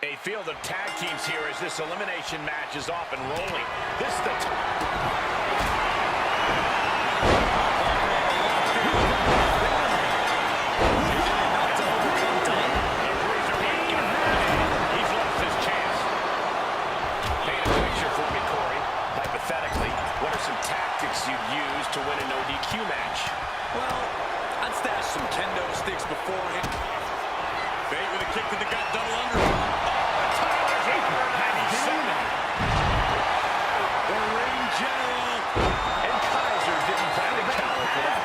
A field of tag teams here as this elimination match is off and rolling. This is the He's lost his chance. Paint a picture for me, Corey. Hypothetically, what are some tactics you'd use to win a no DQ match? Well, I'd stash some kendo sticks beforehand. Bait with a kick to the gut, double under. The ring general. And Kaiser didn't find a counter for that.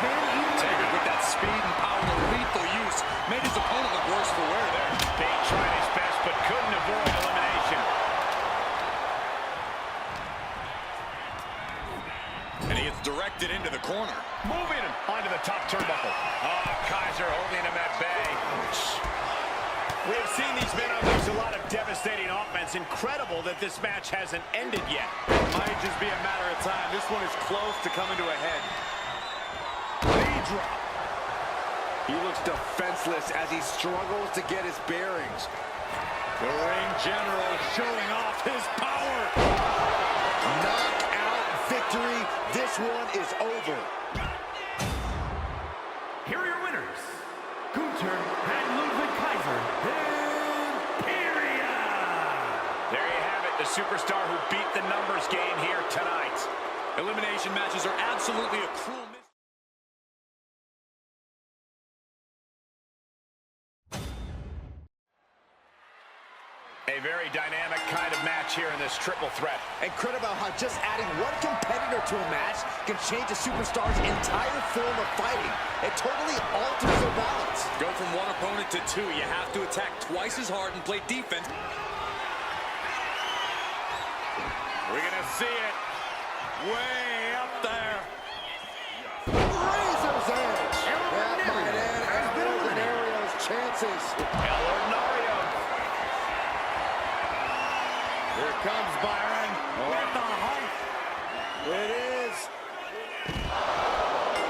Taker with that speed and power to lethal use made his opponent look worse for wear there. Bate tried his best but couldn't avoid elimination. And he gets directed into the corner. Moving him onto the top turnbuckle. Oh, Kaiser holding him at bay. We have seen these men unleash a lot of devastating offense. Incredible that this match hasn't ended yet. Might just be a matter of time. This one is close to coming to a head. Knee drop. He looks defenseless as he struggles to get his bearings. The ring general showing off his power. Knockout victory. This one is over. Here are your winners, Gunther and Ludwig Kaiser. There you have it, the superstar who beat the numbers game here tonight. Elimination matches are absolutely a cruel miss. A very dynamic kind of match here in this triple threat. Incredible how just adding one competitor to a match can change a superstar's entire form of fighting. It totally alters their balance. Go from one opponent to two. You have to attack twice as hard and play defense. We're going to see it way up there. Razor's edge. That might end Ordinario's chances. El Ordinario. Here comes Byron with the height. It is.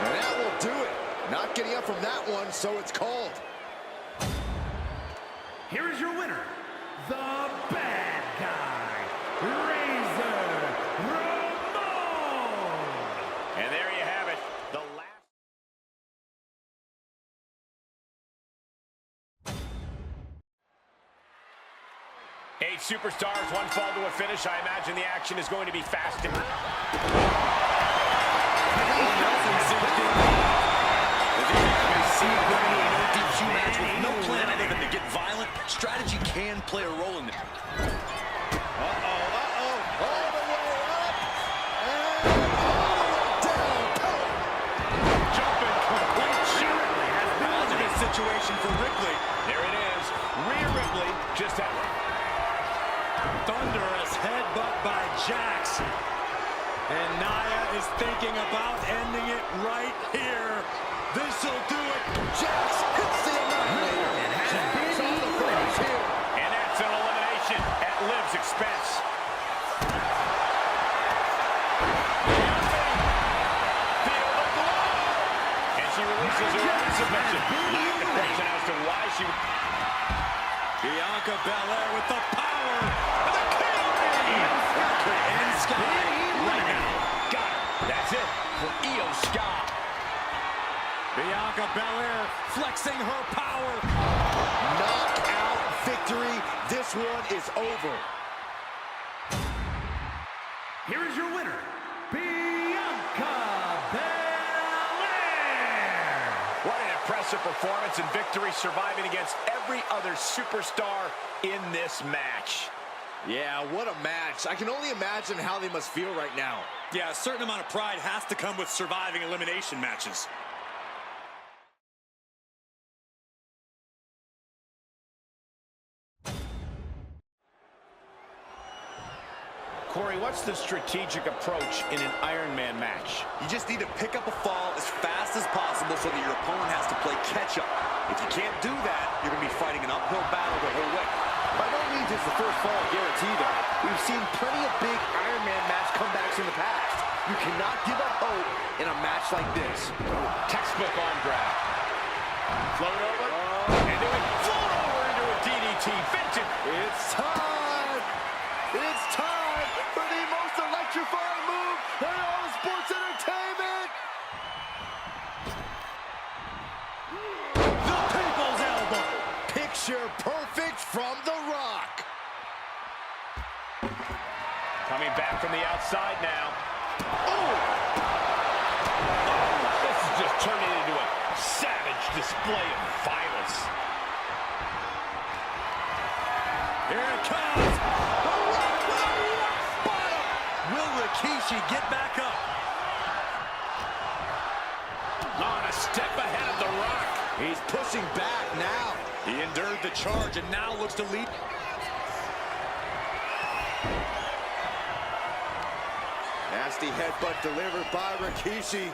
And that will do it. Not getting up from that one, so it's called. Here is your winner, the bad guy, Razor Ramon. And there you have it. The last. 8 superstars, one fall to a finish. I imagine the action is going to be fast. No plan other than to get violent. Strategy can play a role in it. All the way up. And all the way down. Jumping complete shot. Positive situation for Ripley. There it is. Rhea Ripley just had Thunderous headbutt by Jax. And Nia is thinking about ending it right here. This'll do it. Jax hits the annihilator. Jax on the finish here. And that's an elimination at Liv's expense. And she releases her own submission. Not the question as to why she... Bianca Belair with the power. The king. That could end Sky right now. Got it. That's it for Io Sky. Bianca Belair flexing her power. Knockout victory. This one is over. Here is your winner, Bianca Belair. What an impressive performance and victory, surviving against every other superstar in this match. Yeah, what a match. I can only imagine how they must feel right now. Yeah, a certain amount of pride has to come with surviving elimination matches. Corey, what's the strategic approach in an Iron Man match? You just need to pick up a fall as fast as possible so that your opponent has to play catch-up. If you can't do that, you're going to be fighting an uphill battle the whole way. By no means is the first fall a guarantee, though. We've seen plenty of big Iron Man match comebacks in the past. You cannot give up hope in a match like this. Textbook arm grab. Float over. And do it. Float over into a DDT. Vincent. It's time. Coming back from the outside now. Oh! This is just turning into a savage display of violence. Here it comes. The Rock with a rock bottom. Will Rikishi get back up? On a step ahead of The Rock. He's pushing back now. He endured the charge and now looks to lead. Nasty headbutt delivered by Rikishi.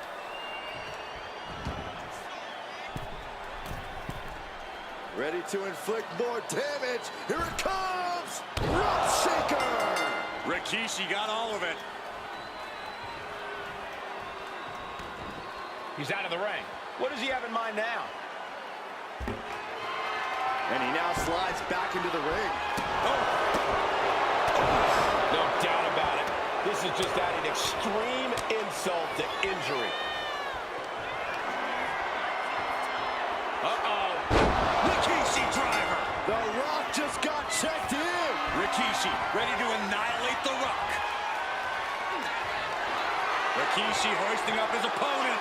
Ready to inflict more damage. Here it comes! Rough shaker! Rikishi got all of it. He's out of the ring. What does he have in mind now? And he now slides back into the ring. No doubt about it. This is just adding extreme insult to injury. Uh-oh. Rikishi driver. The Rock just got checked in. Rikishi ready to annihilate The Rock. Rikishi hoisting up his opponent.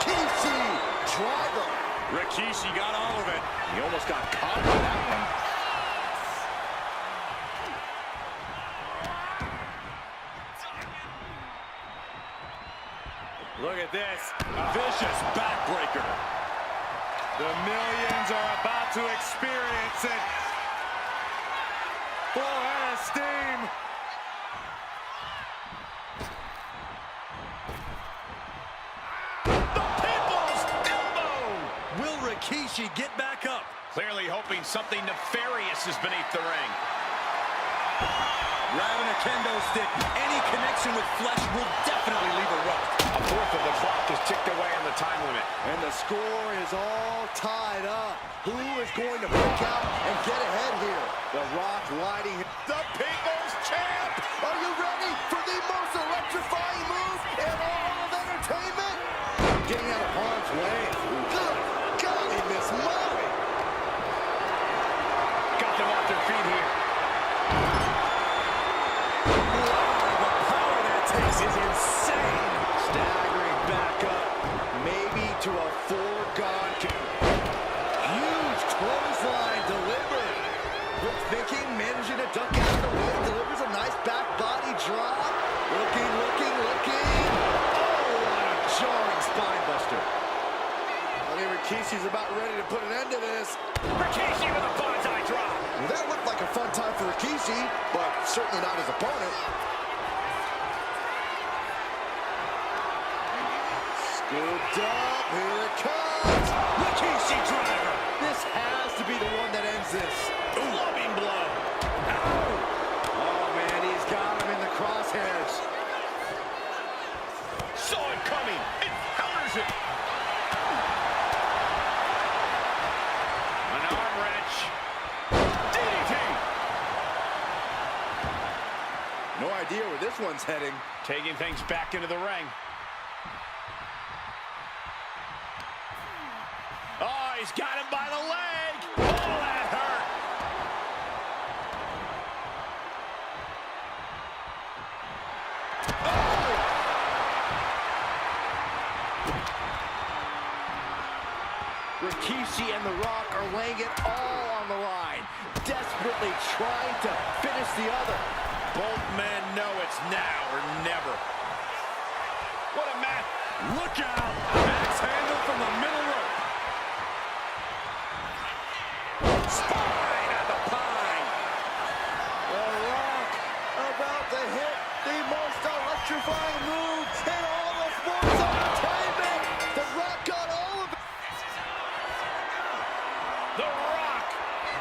Rikishi driver. Rikishi got all of it. He almost got caught by that one. Look at this. Vicious backbreaker. The millions are about to experience it. Full head of steam. The People's Elbow! Will Rikishi get back up? Clearly hoping something nefarious is beneath the ring. Grabbing a kendo stick. Any connection with flesh will definitely leave a rough. A fourth of the clock is ticked away on the time limit. And the score is all tied up. Who is going to break out and get ahead here? The Rock lighting. The People's Champ! Are you ready for the most electrifying move in all of entertainment? Getting out of harm's way. Good golly, Miss Molly. Got them off their feet here. The power that takes is insane. Staggering back up. Maybe to a foregone. Huge clothesline delivered. Quick thinking, managing to duck out of the way. Delivers a nice back body drop. Looking. Oh, what a jarring spine buster. I think Rikishi's about ready to put an end to this. Rikishi with a bonsai drop. Well, that looked like a fun time for Rikishi, but certainly not his opponent. Scooped up, here it comes. Rikishi driver. This has to be the one that ends this. Loving blow. Oh, man, he's got him in the crosshairs. Saw it coming. It counters it. An arm wrench. DDT. No idea where this one's heading. Taking things back into the ring. Oh, he's got him by the leg. Oh, that hurt. Rikishi and The Rock are laying it all on the line, desperately trying to finish the other. Both men know it's now or never. What a match. Look out. Axe handle from the middle rope. Spine at the pine. The Rock about to hit the most electrifying move in all of sports entertainment. The Rock got all of it. The Rock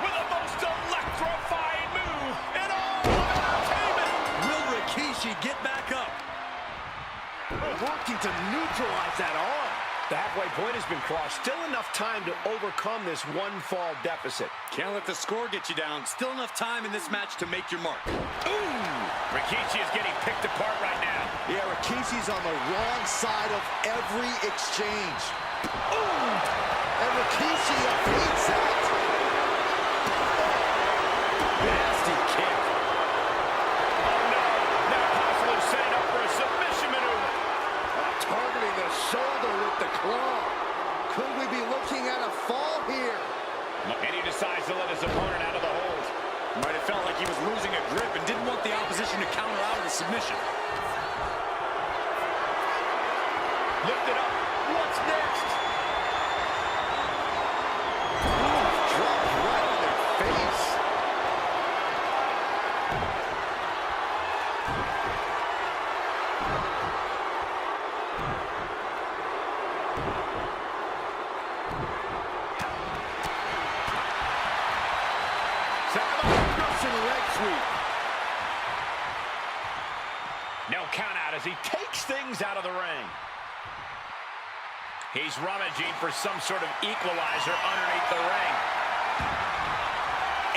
with the most electrifying move in all of entertainment. Will Rikishi get back up? Working to neutralize that arm. The halfway point has been crossed. Still enough time to overcome this one fall deficit. Can't let the score get you down. Still enough time in this match to make your mark. Ooh! Rikishi is getting picked apart right now. Yeah, Rikishi's on the wrong side of every exchange. Ooh! And Rikishi beats out. Nasty kick. Oh, no. shoulder with the claw. Could we be looking at a fall here? And he decides to let his opponent out of the hold. Might have felt like he was losing a grip and didn't want the opposition to counter out of the submission. Lift it up. What's next? Dropped right on their face. Leg sweep. No count out as he takes things out of the ring. He's rummaging for some sort of equalizer underneath the ring.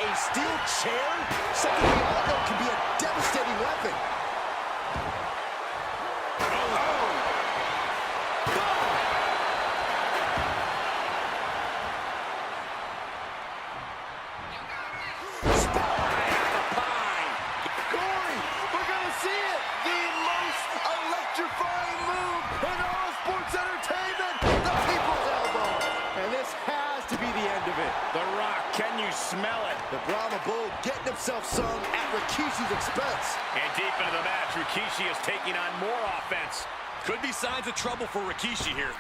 A steel chair? Something we all know can be a devastating weapon. Smell it. The Brahma Bull getting himself some at Rikishi's expense. And deep into the match, Rikishi is taking on more offense. Could be signs of trouble for Rikishi here.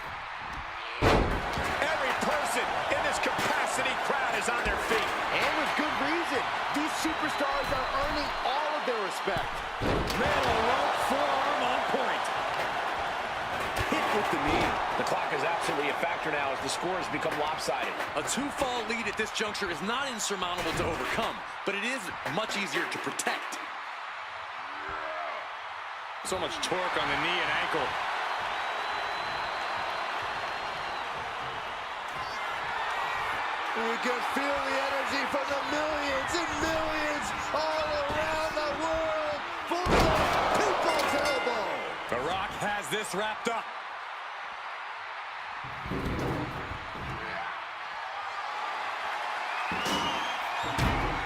Every person in this capacity crowd is on their feet. And with good reason. These superstars are earning all of their respect. Middle rope forearm on point. Hit with the knee. The clock is absolutely a factor now as the score has become lopsided. A two-fall lead at this juncture is not insurmountable to overcome, but it is much easier to protect. So much torque on the knee and ankle. You can feel the energy from the millions and millions all around the world for the people's elbow. The Rock has this wrapped up.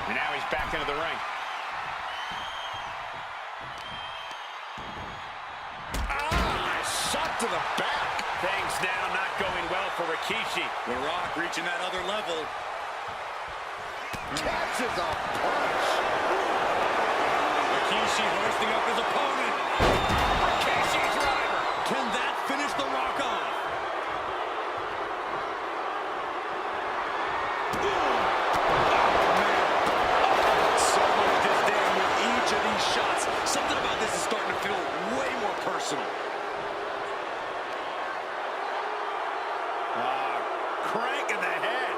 And now he's back into the ring. Shot to the back. Things now not going well for Rikishi. The Rock reaching that other level. Catches a punch. Rikishi hoisting up his opponent. Rikishi driver. Can that finish The Rock off? So much disdain with each of these shots. Something about this is starting to feel way more personal. Crank in the head.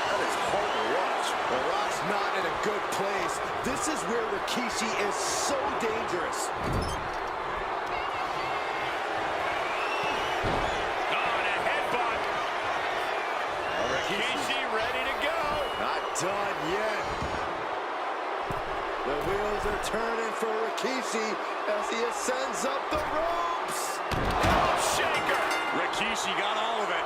That is hard to watch. The Rock's not in a good place. This is where Rikishi is so dangerous. Rikishi ready to go. Not done yet. The wheels are turning for Rikishi as he ascends up the ropes. Shaker. Rikishi got all of it.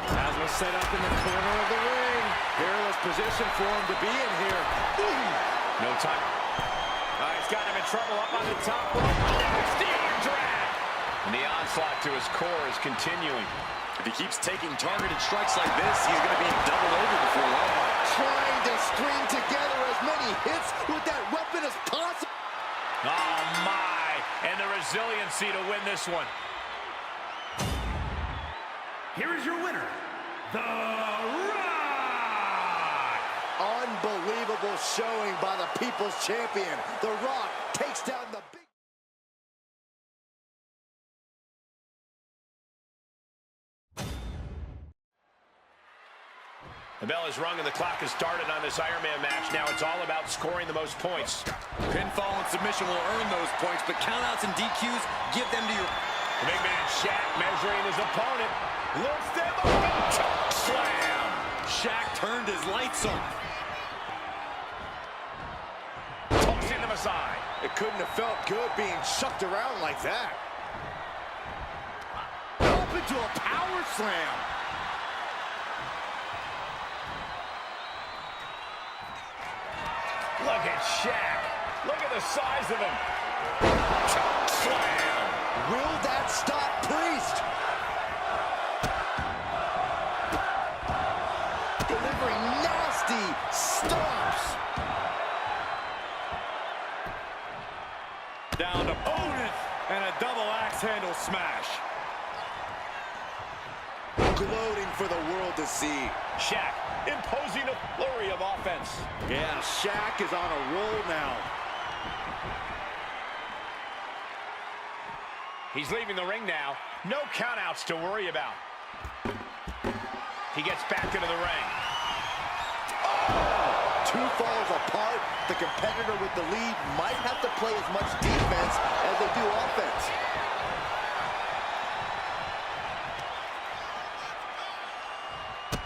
As was set up in the corner of the ring. Perilous position for him to be in here. No time. He's got him in trouble up on the top rope. It's the arm drag. And the onslaught to his core is continuing. If he keeps taking targeted strikes like this, he's going to be doubled over before long. Trying to string together as many hits with that weapon as possible. Oh, my. And the resiliency to win this one. Here is your winner, The Rock! Unbelievable showing by the People's Champion. The Rock takes down the big... The bell is rung and the clock has started on this Iron Man match. Now it's all about scoring the most points. Pinfall and submission will earn those points, but countouts and DQs, give them to your... The big man Shaq measuring his opponent. Looks them up. Choke slam. Shaq turned his lights on. Tossing them aside. It couldn't have felt good being chucked around like that. into a power slam. Look at Shaq. Look at the size of him. Choke slam. Will that stop Priest? Delivering nasty stomps. Down to opponent and a double axe handle smash. Gloating for the world to see. Shaq imposing a flurry of offense. Yeah, Shaq is on a roll now. He's leaving the ring now. No countouts to worry about. He gets back into the ring. Oh, two falls apart. The competitor with the lead might have to play as much defense as they do offense.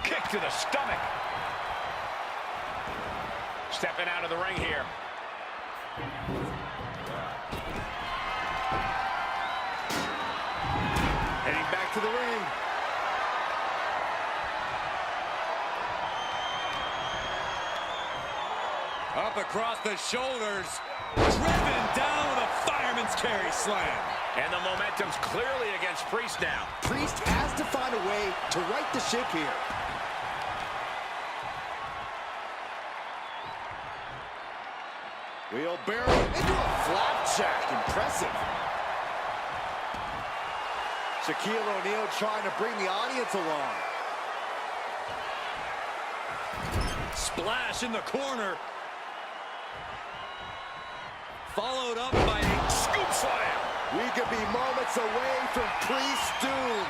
Kick to the stomach. Stepping out of the ring here. Heading back to the ring. Up across the shoulders. Driven down with a fireman's carry slam. And the momentum's clearly against Priest now. Priest has to find a way to right the ship here. Wheelbarrow into a flapjack. Impressive. Shaquille O'Neal trying to bring the audience along. Splash in the corner. Followed up by a Scoop slam. We could be moments away from Priest's doom.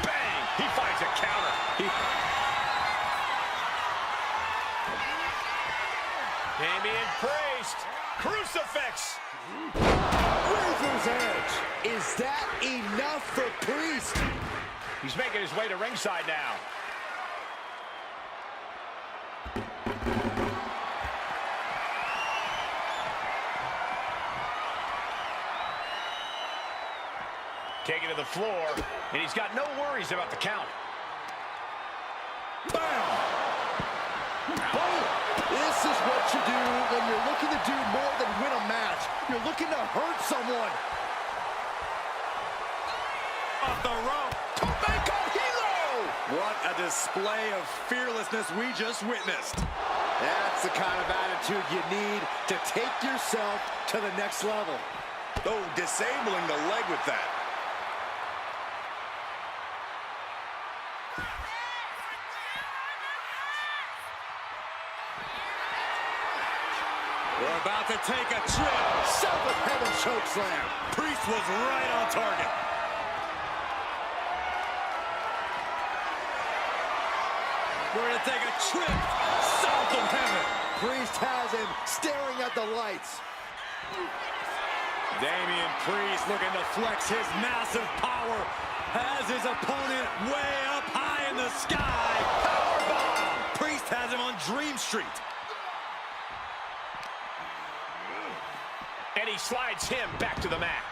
Bang! He finds a counter. Damian Priest. Crucifix. Razor's Edge. Is that enough for Priest? He's making his way to ringside now. Taken to the floor, and he's got no worries about the count. Bam! Boom! This is what you do when you're looking to do more than win a match. You're looking to hurt someone. off the rope. Tomaco Hilo! What a display of fearlessness we just witnessed. That's the kind of attitude you need to take yourself to the next level. Oh, disabling the leg with that. We're about to take a trip. Seventh heaven chokeslam. Priest was right on target. We're going to take a trip south of heaven. Priest has him staring at the lights. Damian Priest looking to flex his massive power. Has his opponent way up high in the sky. Powerbomb. Priest has him on Dream Street. And he slides him back to the mat.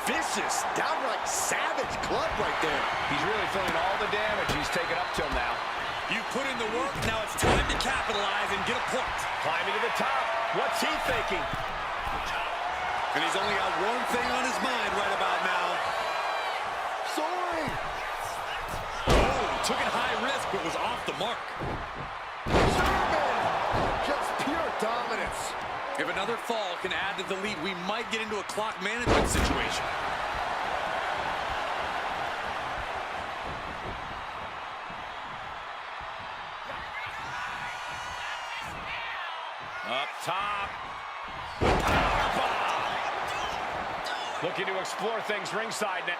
Vicious, downright savage club right there. He's really feeling all the damage he's taken up till now. You put in the work, now it's time to capitalize and get a point. Climbing to the top. What's he thinking? And he's only got one thing on his mind right about now. Soaring. Oh, took it high risk, but was off the mark. German. Just pure dominance. If another fall can add to the lead, we might get into a clock management situation. Up top. Powerbomb. Looking to explore things ringside now.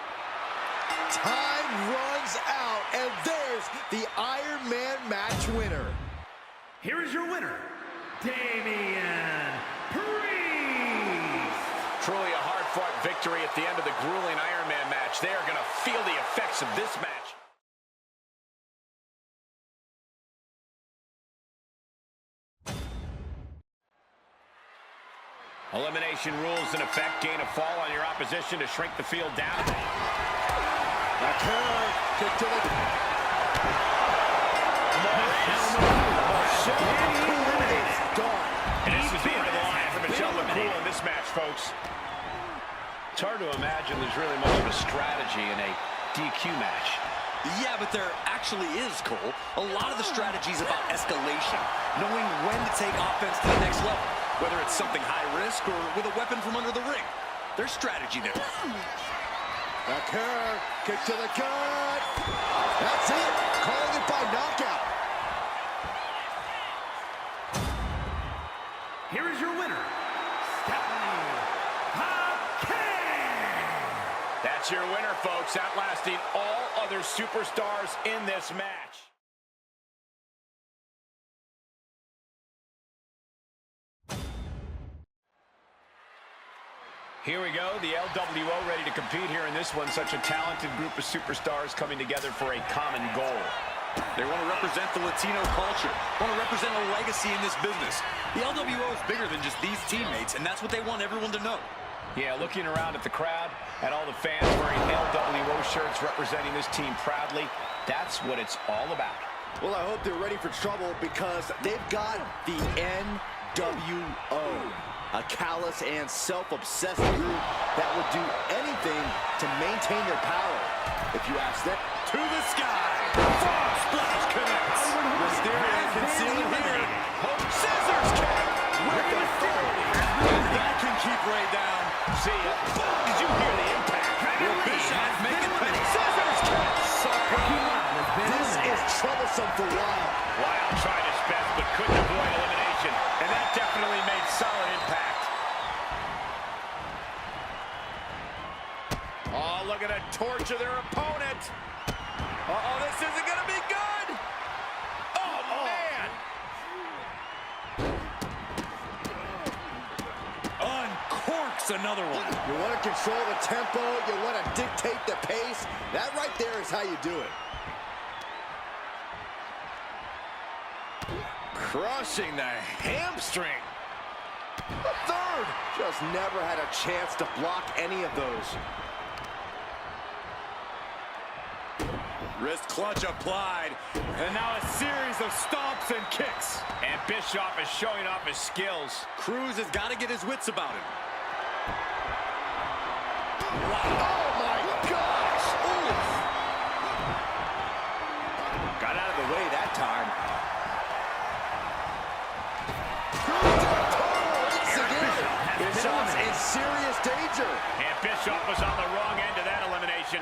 Time runs out, and there's the Iron Man match winner. Here is your winner, Damian Priest. Truly a hard-fought victory at the end of the grueling Iron Man match. They are going to feel the effects of this match. Elimination rules in effect. Gain a fall on your opposition to shrink the field down. Back here. Kick to the... And this is the end of the line for Michelle McCool in this match, folks. It's hard to imagine there's really much of a strategy in a DQ match. Yeah, but there actually is, Cole. A lot of the strategy is about escalation, knowing when to take offense to the next level, whether it's something high risk or with a weapon from under the ring. There's strategy there. Back here. Kick to the gut. That's it. Calling it by knockout. Here is your winner, Stephanie Hawkins. That's your winner, folks, outlasting all other superstars in this match. Here we go, the LWO ready to compete here in this one. Such a talented group of superstars coming together for a common goal. They want to represent the Latino culture, want to represent a legacy in this business. The LWO is bigger than just these teammates, and that's what they want everyone to know. Yeah, looking around at the crowd, at all the fans wearing LWO shirts representing this team proudly, that's what it's all about. Well, I hope they're ready for trouble because they've got the NWO. A callous and self-obsessed group that would do anything to maintain their power. If you ask them, To the sky! Frog splash connects! Mysterio concealed here. Scissors kick! With authority! That can keep Ray down. See ya. Did you hear the impact? Bishop making penny. Scissors kick! this is troublesome for Wild. Wild tried his best but couldn't avoid elimination, and that definitely made solid impact. Oh, look at a torture their opponent. Uh-oh, this isn't going to be good. Oh, man. Uncorks another one. You want to control the tempo, you want to dictate the pace. That right there is how you do it. Crushing the hamstring. A third. Just never had a chance to block any of those. Wrist clutch applied. And now a series of stomps and kicks. And Bischoff is showing off his skills. Cruz has got to get his wits about him. Oh my gosh! Oof. Got out of the way that time. Bischoff's in serious danger. And Bischoff was on the wrong end of that elimination.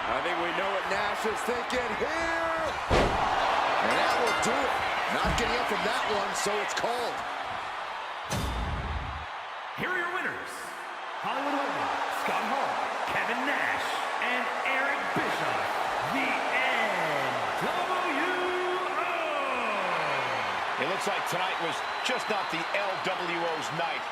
I think we know what Nash is thinking here. And that will do it. Not getting up from that one, so it's called. Here are your winners, Hollywood Hogan, Scott Hall, Kevin Nash, and Eric Bischoff, the NWO. It looks like tonight was just not the LWO's night.